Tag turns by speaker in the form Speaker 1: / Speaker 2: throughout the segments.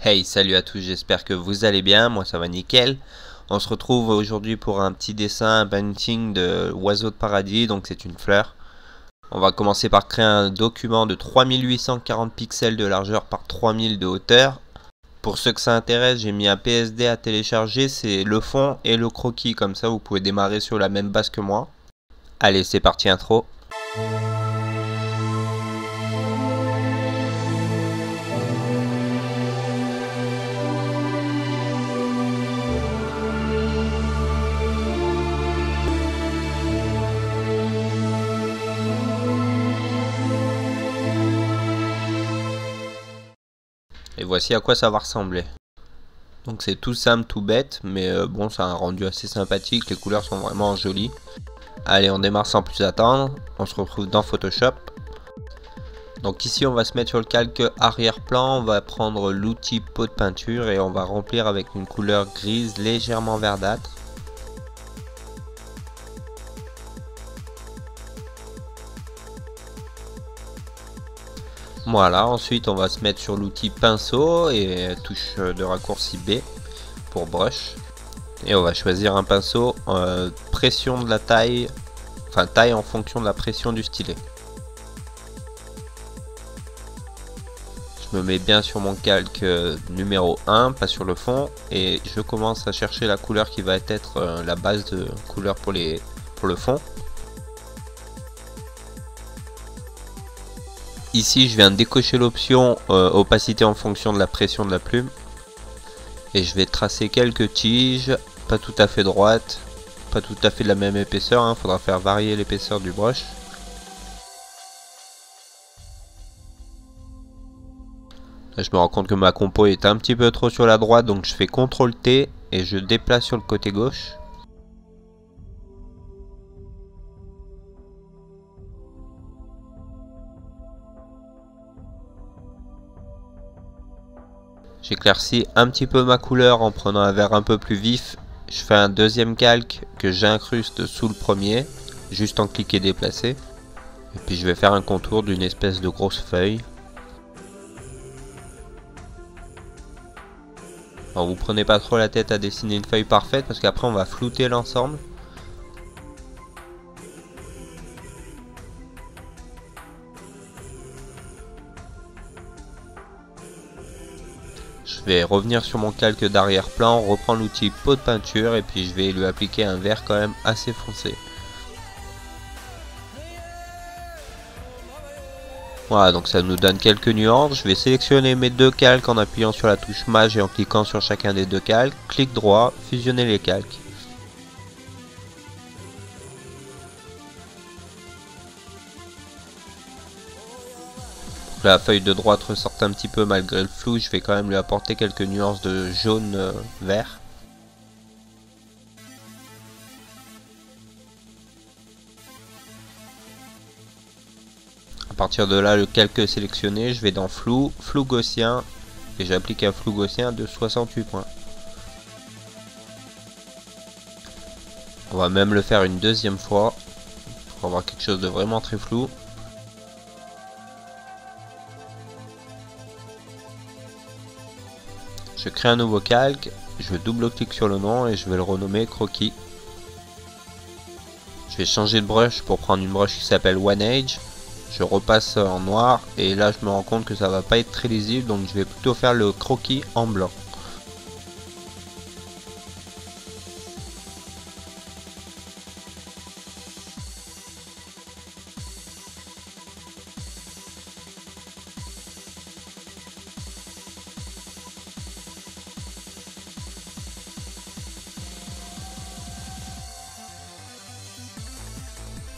Speaker 1: Hey, salut à tous, j'espère que vous allez bien, moi ça va nickel. On se retrouve aujourd'hui pour un petit dessin, un painting de oiseau de paradis, donc c'est une fleur. On va commencer par créer un document de 3840 pixels de largeur par 3000 de hauteur. Pour ceux que ça intéresse, j'ai mis un PSD à télécharger, c'est le fond et le croquis, comme ça vous pouvez démarrer sur la même base que moi. Allez, c'est parti intro. Et voici à quoi ça va ressembler. Donc c'est tout simple, tout bête, mais bon, ça a un rendu assez sympathique, les couleurs sont vraiment jolies. Allez, on démarre sans plus attendre, on se retrouve dans Photoshop. Donc ici on va se mettre sur le calque arrière-plan, on va prendre l'outil pot de peinture et on va remplir avec une couleur grise légèrement verdâtre. Voilà, ensuite on va se mettre sur l'outil pinceau et touche de raccourci B pour brush. Et on va choisir un pinceau pression de la taille, enfin taille en fonction de la pression du stylet. Je me mets bien sur mon calque numéro 1, pas sur le fond, et je commence à chercher la couleur qui va être la base de couleur pour le fond. Ici je viens de décocher l'option opacité en fonction de la pression de la plume. Et je vais tracer quelques tiges, pas tout à fait droites, pas tout à fait de la même épaisseur, hein, faudra faire varier l'épaisseur du brush. Là, je me rends compte que ma compo est un petit peu trop sur la droite, donc je fais CTRL T et je déplace sur le côté gauche. J'éclaircis un petit peu ma couleur en prenant un vert un peu plus vif. Je fais un deuxième calque que j'incruste sous le premier, juste en cliquer déplacer. Et puis je vais faire un contour d'une espèce de grosse feuille. Alors vous prenez pas trop la tête à dessiner une feuille parfaite parce qu'après on va flouter l'ensemble. Je vais revenir sur mon calque d'arrière-plan, reprendre l'outil pot de peinture et puis je vais lui appliquer un vert quand même assez foncé. Voilà, donc ça nous donne quelques nuances. Je vais sélectionner mes deux calques en appuyant sur la touche Maj et en cliquant sur chacun des deux calques. Clic droit, fusionner les calques. La feuille de droite ressorte un petit peu malgré le flou, je vais quand même lui apporter quelques nuances de jaune vert. À partir de là, le calque sélectionné, je vais dans flou, flou gaussien et j'applique un flou gaussien de 68 points. On va même le faire une deuxième fois pour avoir quelque chose de vraiment très flou. Je crée un nouveau calque, je double-clique sur le nom et je vais le renommer croquis. Je vais changer de brush pour prendre une brush qui s'appelle One Age. Je repasse en noir et là je me rends compte que ça va pas être très lisible, donc je vais plutôt faire le croquis en blanc.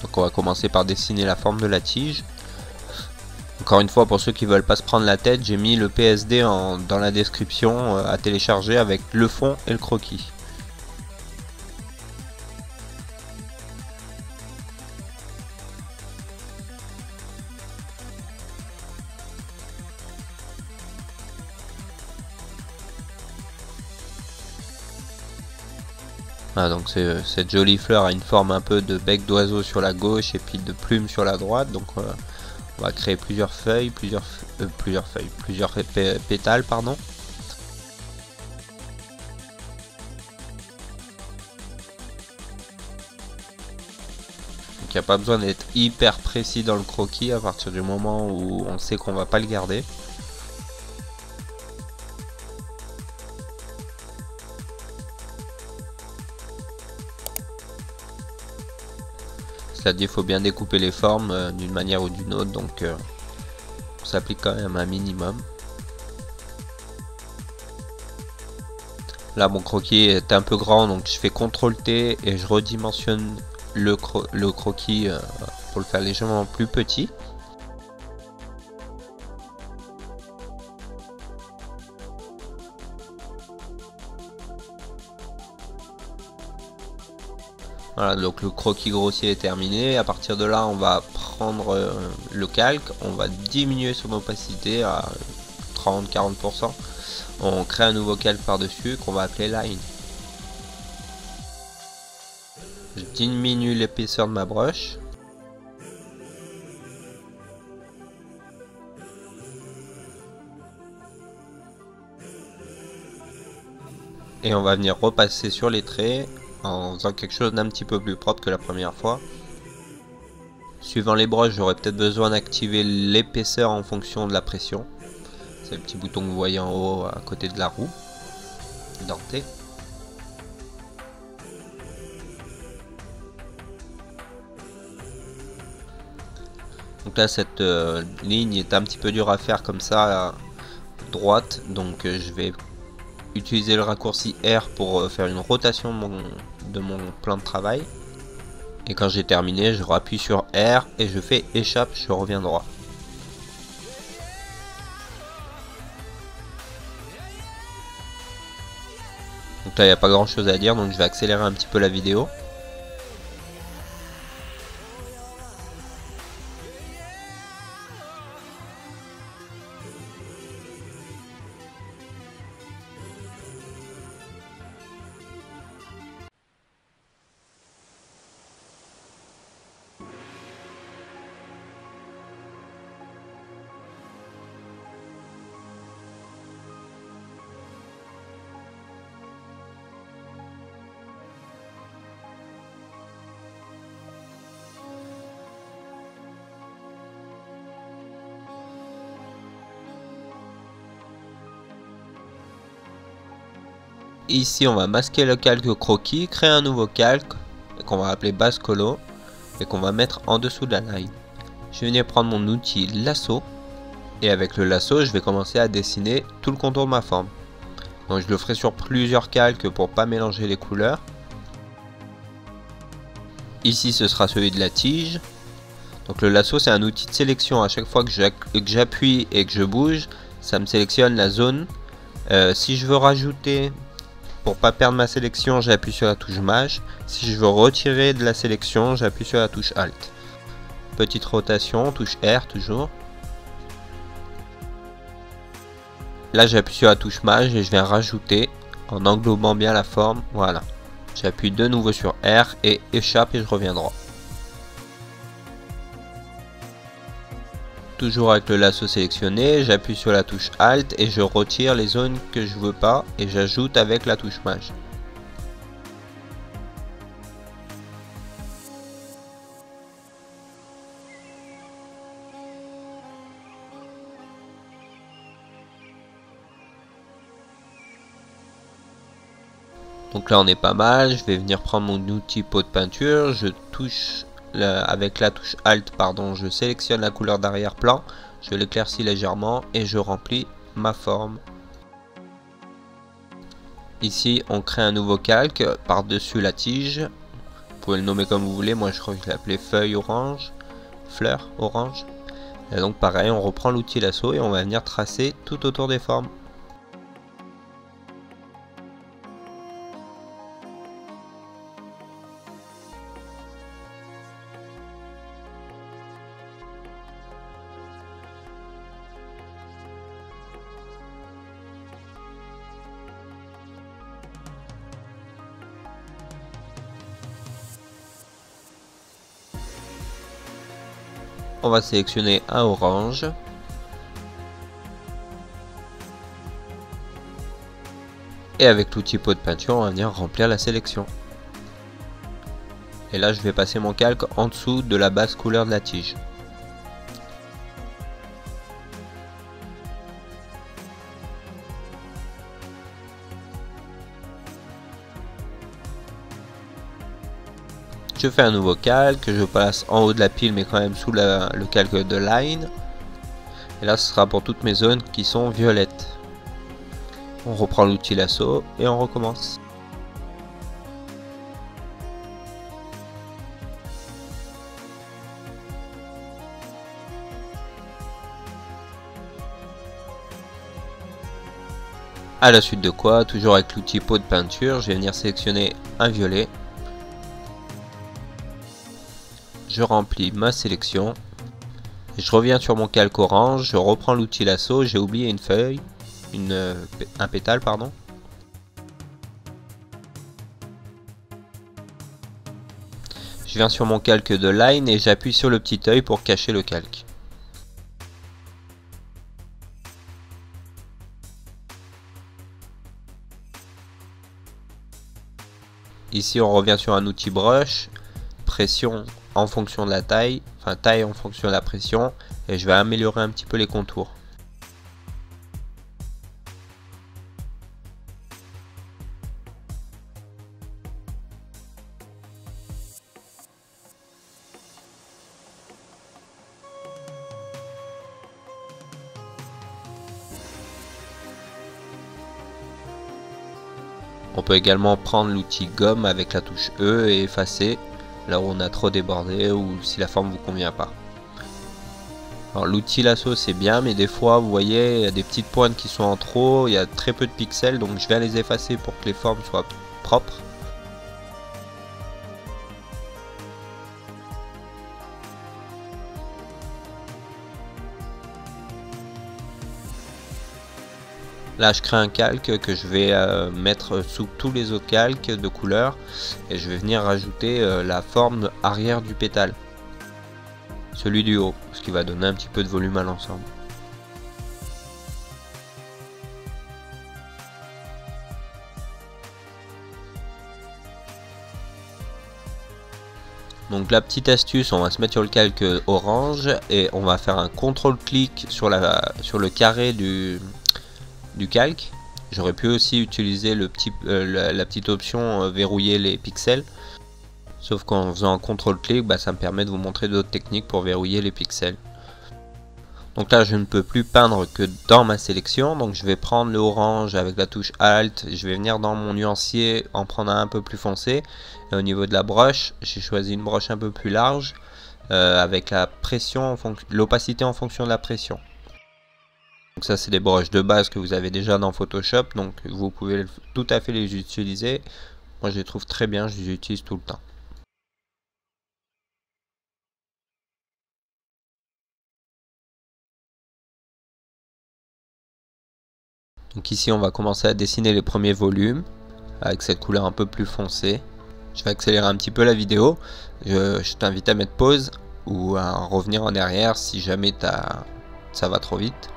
Speaker 1: Donc on va commencer par dessiner la forme de la tige. Encore une fois, pour ceux qui veulent pas se prendre la tête, j'ai mis le PSD dans la description à télécharger avec le fond et le croquis. Voilà, donc cette jolie fleur a une forme un peu de bec d'oiseau sur la gauche et puis de plume sur la droite. Donc on va créer plusieurs feuilles, plusieurs pétales, pardon. Donc il n'y a pas besoin d'être hyper précis dans le croquis à partir du moment où on sait qu'on va pas le garder. Cela dit, il faut bien découper les formes d'une manière ou d'une autre, donc on s'applique quand même un minimum. Là mon croquis est un peu grand, donc je fais CTRL T et je redimensionne le croquis pour le faire légèrement plus petit. Voilà, donc le croquis grossier est terminé. À partir de là, on va prendre le calque, on va diminuer son opacité à 30-40%. On crée un nouveau calque par-dessus qu'on va appeler line. Je diminue l'épaisseur de ma brush. Et on va venir repasser sur les traits en faisant quelque chose d'un petit peu plus propre que la première fois. Suivant les brushes, j'aurais peut-être besoin d'activer l'épaisseur en fonction de la pression. C'est le petit bouton que vous voyez en haut à côté de la roue dentée. Donc là cette ligne est un petit peu dure à faire comme ça, droite, donc je vais utiliser le raccourci R pour faire une rotation de mon plan de travail. Et quand j'ai terminé, je rappuie sur R et je fais échappe, je reviens droit. Donc là il n'y a pas grand chose à dire, donc je vais accélérer un petit peu la vidéo. Ici on va masquer le calque croquis, créer un nouveau calque qu'on va appeler base colo et qu'on va mettre en dessous de la line. Je vais venir prendre mon outil lasso et avec le lasso je vais commencer à dessiner tout le contour de ma forme. Donc je le ferai sur plusieurs calques pour pas mélanger les couleurs. Ici ce sera celui de la tige. Donc le lasso c'est un outil de sélection, à chaque fois que j'appuie et que je bouge, ça me sélectionne la zone. Si je veux rajouter, pour pas perdre ma sélection, j'appuie sur la touche Maj. Si je veux retirer de la sélection, j'appuie sur la touche Alt. Petite rotation, touche R toujours. Là j'appuie sur la touche Maj et je viens rajouter en englobant bien la forme. Voilà. J'appuie de nouveau sur R et échappe et je reviens droit. Toujours avec le lasso sélectionné, j'appuie sur la touche Alt et je retire les zones que je veux pas et j'ajoute avec la touche Maj. Donc là on est pas mal, je vais venir prendre mon outil pot de peinture, je touche avec la touche Alt, pardon, je sélectionne la couleur d'arrière-plan, je l'éclaircis légèrement et je remplis ma forme. Ici on crée un nouveau calque par-dessus la tige, vous pouvez le nommer comme vous voulez, moi je crois que je l'ai appelé feuille orange, fleur orange. Et donc pareil, on reprend l'outil lasso et on va venir tracer tout autour des formes. On va sélectionner un orange. Et avec l'outil pot de peinture, on va venir remplir la sélection. Et là je vais passer mon calque en dessous de la base couleur de la tige. Je fais un nouveau calque, je passe en haut de la pile mais quand même sous le calque de line. Et là ce sera pour toutes mes zones qui sont violettes. On reprend l'outil lasso et on recommence. À la suite de quoi, toujours avec l'outil pot de peinture, je vais venir sélectionner un violet. Je remplis ma sélection. Et je reviens sur mon calque orange, je reprends l'outil lasso, j'ai oublié une feuille, un pétale pardon. Je viens sur mon calque de line et j'appuie sur le petit œil pour cacher le calque. Ici on revient sur un outil brush, pression en fonction de la taille, enfin taille en fonction de la pression, et je vais améliorer un petit peu les contours. On peut également prendre l'outil gomme avec la touche E et effacer là où on a trop débordé ou si la forme vous convient pas. Alors l'outil lasso c'est bien, mais des fois vous voyez il y a des petites pointes qui sont en trop, il y a très peu de pixels, donc je vais les effacer pour que les formes soient propres. Là je crée un calque que je vais mettre sous tous les autres calques de couleur et je vais venir rajouter la forme arrière du pétale, celui du haut, ce qui va donner un petit peu de volume à l'ensemble. Donc la petite astuce, on va se mettre sur le calque orange et on va faire un contrôle-clic sur le carré du calque. J'aurais pu aussi utiliser la petite option verrouiller les pixels, sauf qu'en faisant un contrôle-clic, ça me permet de vous montrer d'autres techniques pour verrouiller les pixels. Donc là je ne peux plus peindre que dans ma sélection, donc je vais prendre le orange avec la touche Alt, je vais venir dans mon nuancier en prendre un peu plus foncé, et au niveau de la broche, j'ai choisi une broche un peu plus large, avec la pression, l'opacité en fonction de la pression. Donc ça c'est des broches de base que vous avez déjà dans Photoshop, donc vous pouvez tout à fait les utiliser. Moi je les trouve très bien, je les utilise tout le temps. Donc ici on va commencer à dessiner les premiers volumes avec cette couleur un peu plus foncée. Je vais accélérer un petit peu la vidéo. Je t'invite à mettre pause ou à revenir en arrière si jamais ça va trop vite.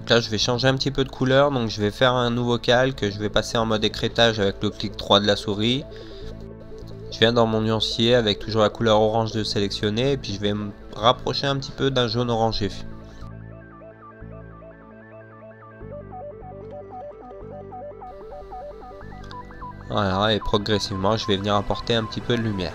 Speaker 1: Là je vais changer un petit peu de couleur, donc je vais faire un nouveau calque, je vais passer en mode écrêtage avec le clic droit de la souris. Je viens dans mon nuancier avec toujours la couleur orange de sélectionner, et puis je vais me rapprocher un petit peu d'un jaune orangé. Voilà, et progressivement je vais venir apporter un petit peu de lumière.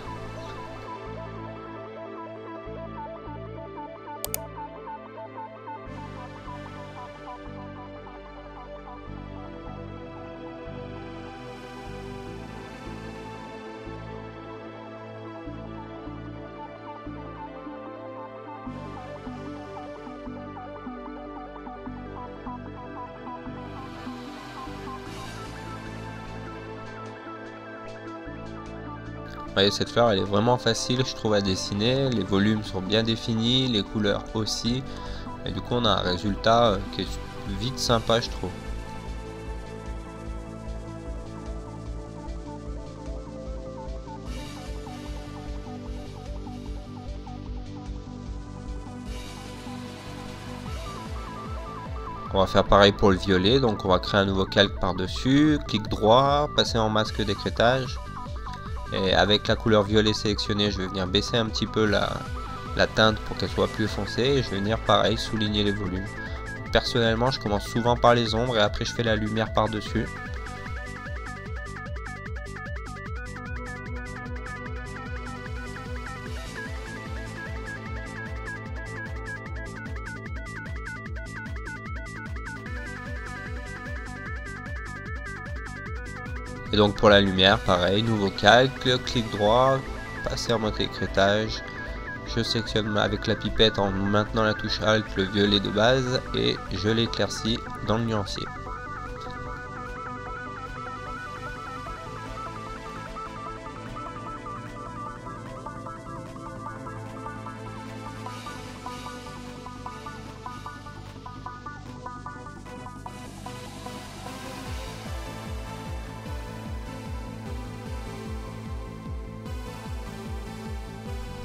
Speaker 1: voyez, cette fleur elle est vraiment facile je trouve à dessiner, les volumes sont bien définis, les couleurs aussi, et du coup on a un résultat qui est vite sympa je trouve. On va faire pareil pour le violet, donc on va créer un nouveau calque par dessus, clic droit, passer en masque d'écrêtage, et avec la couleur violet sélectionnée je vais venir baisser un petit peu la teinte pour qu'elle soit plus foncée, et je vais venir pareil souligner les volumes. Personnellement je commence souvent par les ombres et après je fais la lumière par dessus. Et donc pour la lumière, pareil, nouveau calque, clic droit, passer en mode écrêtage. Je sélectionne avec la pipette en maintenant la touche Alt le violet de base et je l'éclaircis dans le nuancier.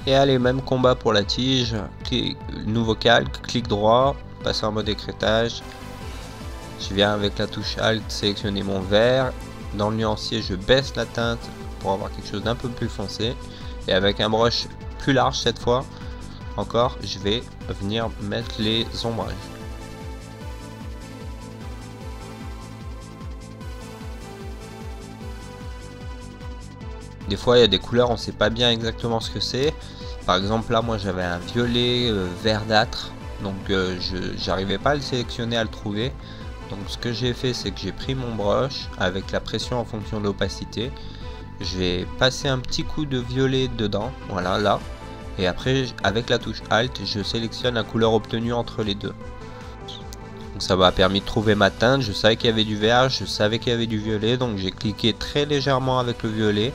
Speaker 1: Et allez, même combat pour la tige, nouveau calque, clic droit, passer en mode écrêtage. Je viens avec la touche Alt sélectionner mon vert. Dans le nuancier, je baisse la teinte pour avoir quelque chose d'un peu plus foncé. Et avec un brush plus large cette fois, encore, je vais venir mettre les ombrages. Des fois il y a des couleurs on sait pas bien exactement ce que c'est. Par exemple là moi j'avais un violet verdâtre, donc j'arrivais pas à le sélectionner, à le trouver. Donc ce que j'ai fait c'est que j'ai pris mon brush avec la pression en fonction de l'opacité. Je vais passer un petit coup de violet dedans, voilà là. Et après avec la touche Alt je sélectionne la couleur obtenue entre les deux. Donc ça m'a permis de trouver ma teinte, je savais qu'il y avait du vert, je savais qu'il y avait du violet, donc j'ai cliqué très légèrement avec le violet.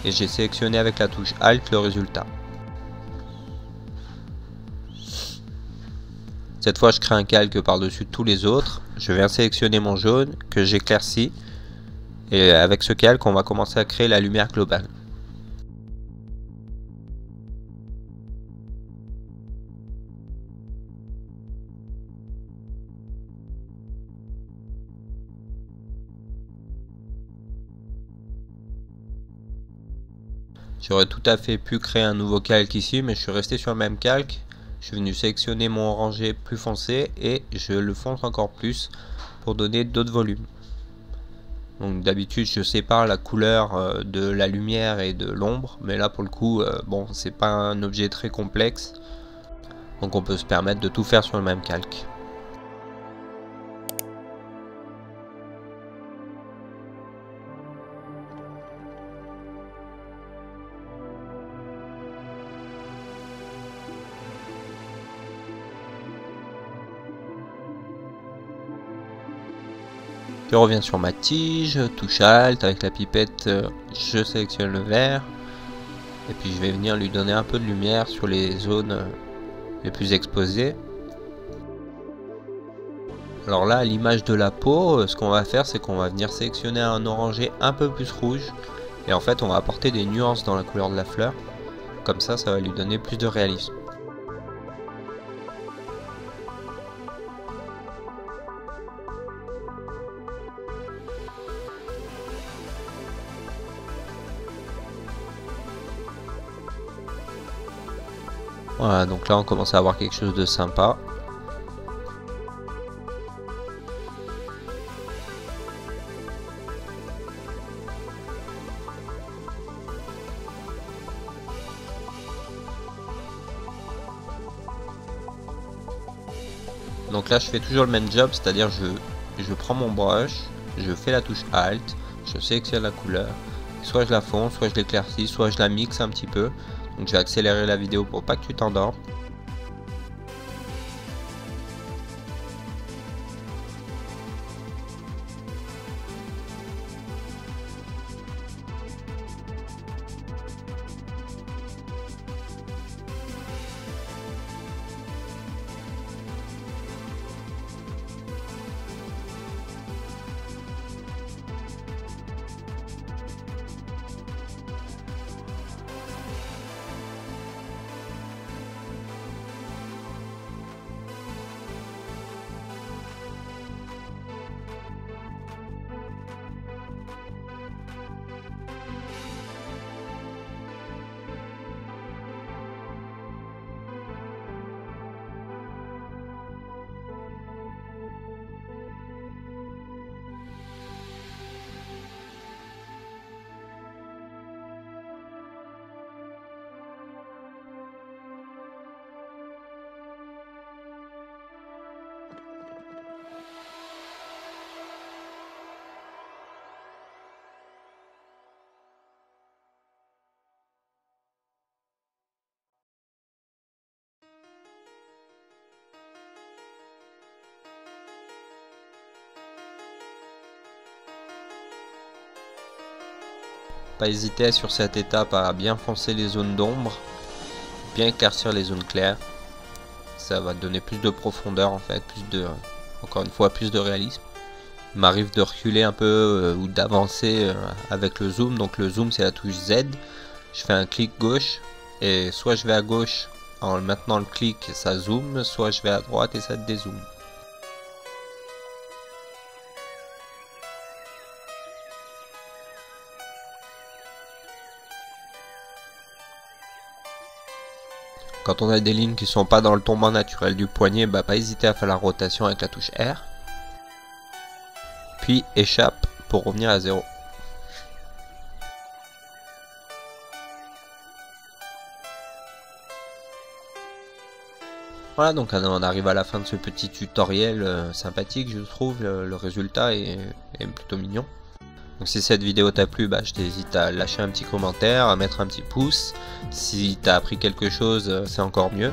Speaker 1: Et j'ai sélectionné avec la touche Alt le résultat. Cette fois je crée un calque par dessus tous les autres. Je viens sélectionner mon jaune que j'éclaircis. Et avec ce calque on va commencer à créer la lumière globale. J'aurais tout à fait pu créer un nouveau calque ici, mais je suis resté sur le même calque. Je suis venu sélectionner mon orangé plus foncé et je le fonce encore plus pour donner d'autres volumes. Donc d'habitude je sépare la couleur de la lumière et de l'ombre, mais là pour le coup bon c'est pas un objet très complexe, donc on peut se permettre de tout faire sur le même calque. Je reviens sur ma tige, touche Alt, avec la pipette je sélectionne le vert. Et puis je vais venir lui donner un peu de lumière sur les zones les plus exposées. Alors là, à l'image de la peau, ce qu'on va faire c'est qu'on va venir sélectionner un orangé un peu plus rouge. Et en fait on va apporter des nuances dans la couleur de la fleur. Comme ça va lui donner plus de réalisme. Voilà, donc là on commence à avoir quelque chose de sympa. Donc là je fais toujours le même job, c'est-à-dire je prends mon brush, je fais la touche Alt, je sélectionne la couleur, soit je la fonce, soit je l'éclaircis, soit je la mixe un petit peu. Donc je vais accélérer la vidéo pour pas que tu t'endormes. pas hésiter sur cette étape à bien foncer les zones d'ombre, bien éclaircir les zones claires. Ça va donner plus de profondeur en fait, encore une fois plus de réalisme. Il m'arrive de reculer un peu ou d'avancer avec le zoom. Donc le zoom c'est la touche Z. Je fais un clic gauche et soit je vais à gauche en maintenant le clic ça zoome, soit je vais à droite et ça dézoome. Quand on a des lignes qui sont pas dans le tombant naturel du poignet, bah pas hésiter à faire la rotation avec la touche R. Puis échappe pour revenir à 0. Voilà, donc on arrive à la fin de ce petit tutoriel sympathique, je trouve. Le résultat est plutôt mignon. Donc si cette vidéo t'a plu, bah, je t'hésite à lâcher un petit commentaire, à mettre un petit pouce. Si t'as appris quelque chose, c'est encore mieux.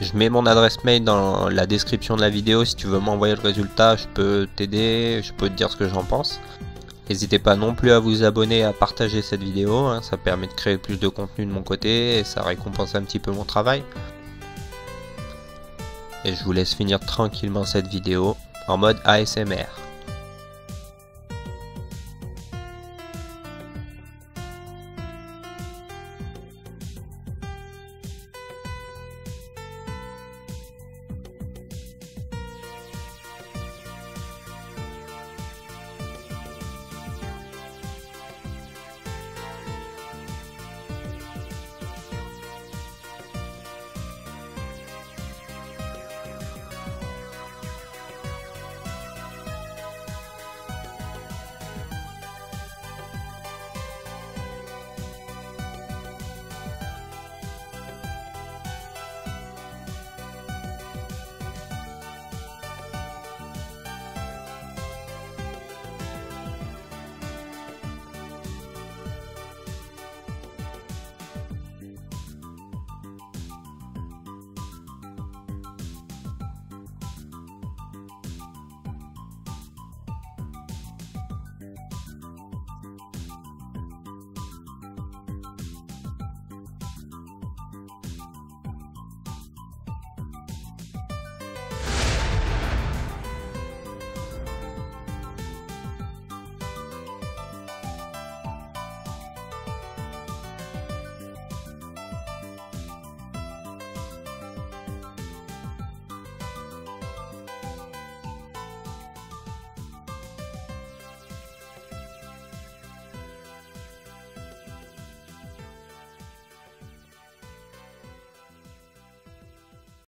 Speaker 1: Je mets mon adresse mail dans la description de la vidéo. Si tu veux m'envoyer le résultat, je peux t'aider, je peux te dire ce que j'en pense. N'hésitez pas non plus à vous abonner, à partager cette vidéo, hein, ça permet de créer plus de contenu de mon côté et ça récompense un petit peu mon travail. Et je vous laisse finir tranquillement cette vidéo en mode ASMR.